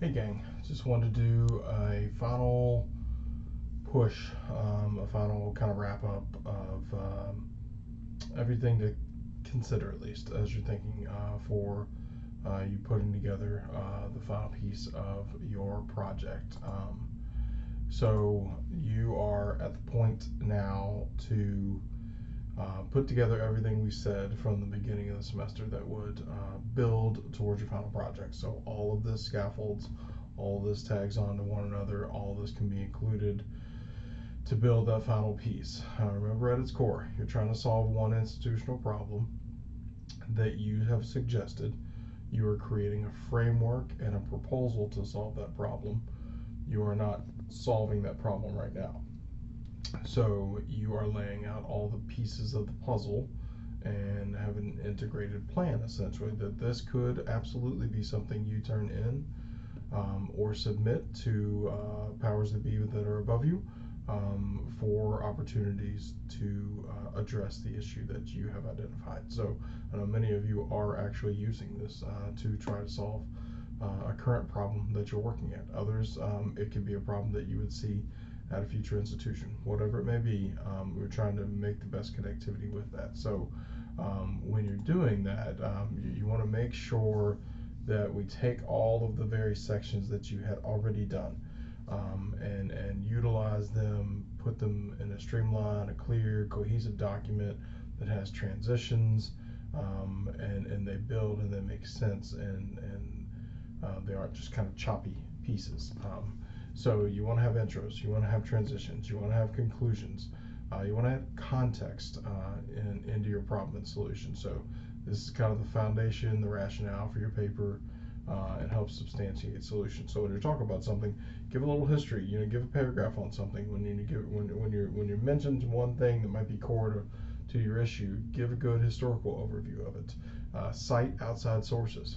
Hey gang, just wanted to do a final push, a final kind of wrap up of everything to consider, at least as you're thinking for you putting together the final piece of your project. So you are at the point now to put together everything we said from the beginning of the semester that would build towards your final project. So all of this scaffolds, all of this tags onto one another, all of this can be included to build that final piece. Remember, at its core, you're trying to solve one institutional problem that you have suggested. You are creating a framework and a proposal to solve that problem. You are not solving that problem right now. So you are laying out all the pieces of the puzzle and have an integrated plan, essentially, that this could absolutely be something you turn in or submit to powers that be that are above you for opportunities to address the issue that you have identified. So I know many of you are actually using this to try to solve a current problem that you're working at. Others, it could be a problem that you would see at a future institution, whatever it may be. We're trying to make the best connectivity with that. So when you're doing that, you want to make sure that we take all of the various sections that you had already done and utilize them, put them in a streamlined, a clear, cohesive document that has transitions and they build and they make sense and they aren't just kind of choppy pieces. So you want to have intros, you want to have transitions, you want to have conclusions, you want to add context into your problem and solution. So this is kind of the foundation, the rationale for your paper, and helps substantiate solutions. So when you're talking about something, give a little history. Give a paragraph on something. When you're mentioned one thing that might be core to your issue, give a good historical overview of it. Cite outside sources,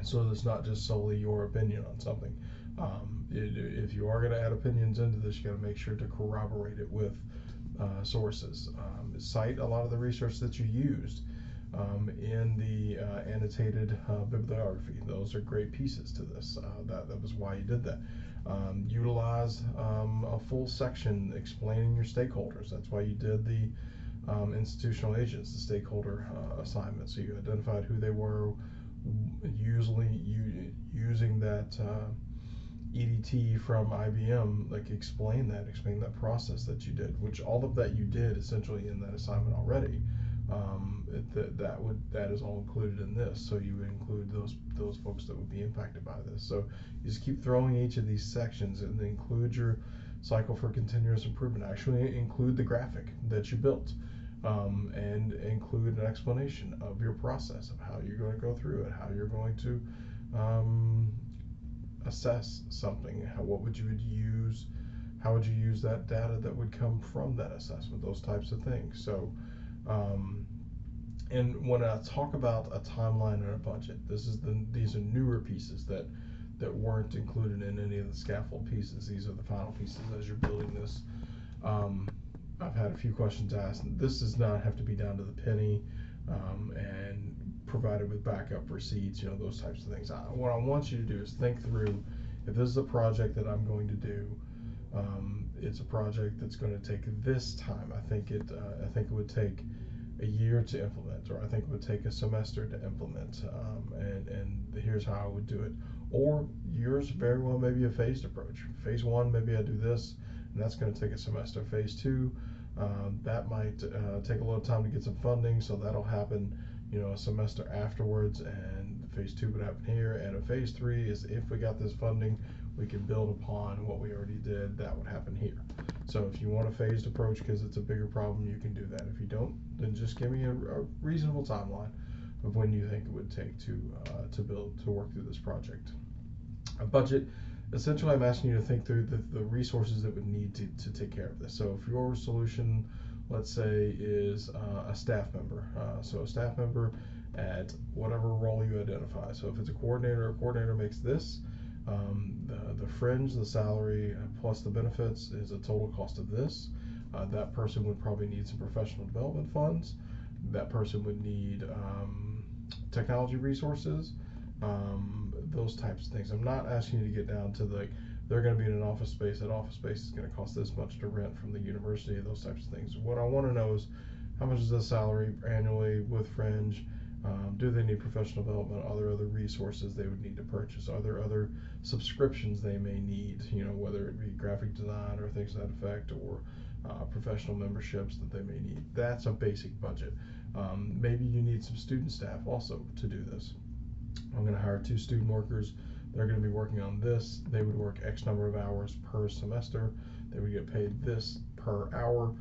so that it's not just solely your opinion on something. If you are going to add opinions into this, you got to make sure to corroborate it with sources. Cite a lot of the research that you used in the annotated bibliography. Those are great pieces to this. That was why you did that. Utilize a full section explaining your stakeholders. That's why you did the institutional agents, the stakeholder assignment. So you identified who they were, usually using that EDT from IBM, like explain that process that you did, which all of that you did essentially in that assignment already. That is all included in this. So you would include those folks that would be impacted by this. So you just keep throwing each of these sections and include your cycle for continuous improvement. Actually include the graphic that you built. And include an explanation of your process, of how you're going to go through it, how you're going to assess something, what would you use, how would you use that data that would come from that assessment, those types of things. So and when I talk about a timeline and a budget, these are newer pieces that weren't included in any of the scaffold pieces. These are the final pieces as you're building this. I've had a few questions asked. This does not have to be down to the penny and provided with backup receipts, those types of things. What I want you to do is think through, if this is a project that I'm going to do, it's a project that's going to take this time. I think it would take a year to implement, or I think it would take a semester to implement, and here's how I would do it. Or yours very well may be a phased approach. Phase one, maybe I do this, and that's going to take a semester. Phase two, that might take a little time to get some funding, so that'll happen, a semester afterwards, and phase two would happen here. And a phase three is, if we got this funding, we can build upon what we already did. That would happen here. So if you want a phased approach because it's a bigger problem, you can do that. If you don't, then just give me a reasonable timeline of when you think it would take to work through this project. A budget. Essentially, I'm asking you to think through the resources that would need to take care of this. So if your solution, let's say, is a staff member, so a staff member at whatever role you identify. So if it's a coordinator makes this. The fringe, the salary, plus the benefits is a total cost of this. That person would probably need some professional development funds. That person would need technology resources, those those types of things. I'm not asking you to get down to the they're going to be in an office space. That office space is going to cost this much to rent from the university. Those types of things. What I want to know is how much is the salary annually with fringe. Do they need professional development? Are there other resources they would need to purchase? Are there other subscriptions they may need? Whether it be graphic design or things to that effect, or professional memberships that they may need. That's a basic budget. Maybe you need some student staff also to do this. I'm going to hire 2 student workers. They're going to be working on this. They would work X number of hours per semester. They would get paid this per hour.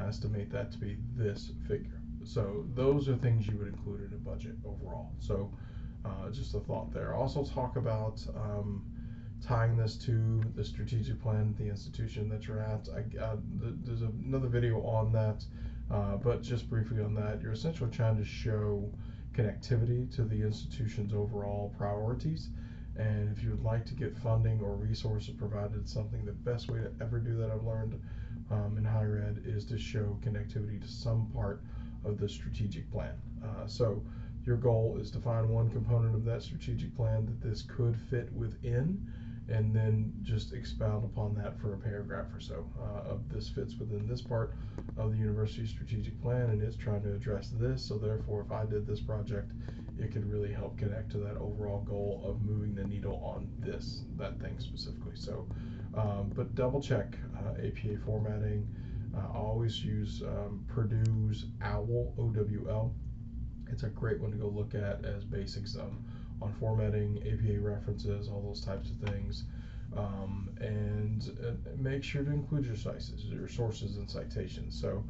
Estimate that to be this figure. So those are things you would include in a budget overall. So just a thought there. Also talk about tying this to the strategic plan, the institution that you're at. There's another video on that, but just briefly on that, you're essentially trying to show connectivity to the institution's overall priorities. And if you would like to get funding or resources provided, something the best way to ever do that I've learned in higher ed is to show connectivity to some part of the strategic plan. So your goal is to find one component of that strategic plan that this could fit within, and then just expound upon that for a paragraph or so. Of this fits within this part of the university strategic plan, and it's trying to address this, so therefore if I did this project, it could really help connect to that overall goal of moving the needle on that thing specifically. So but double check APA formatting. I always use Purdue's OWL, OWL. It's a great one to go look at as basics on formatting, APA references, all those types of things. And make sure to include your sources and citations. So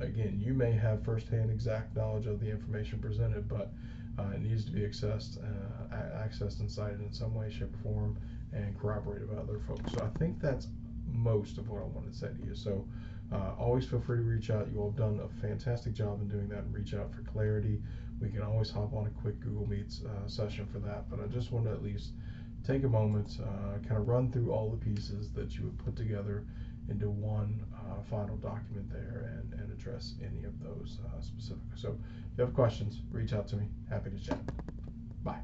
again, you may have firsthand exact knowledge of the information presented, but it needs to be accessed and cited in some way, shape, or form, and corroborated by other folks. So I think that's most of what I wanted to say to you. So always feel free to reach out. You all have done a fantastic job in doing that, and reach out for clarity. We can always hop on a quick Google Meets session for that, but I just want to at least take a moment, kind of run through all the pieces that you would put together into one final document there, and address any of those specifically. So if you have questions, reach out to me. Happy to chat. Bye.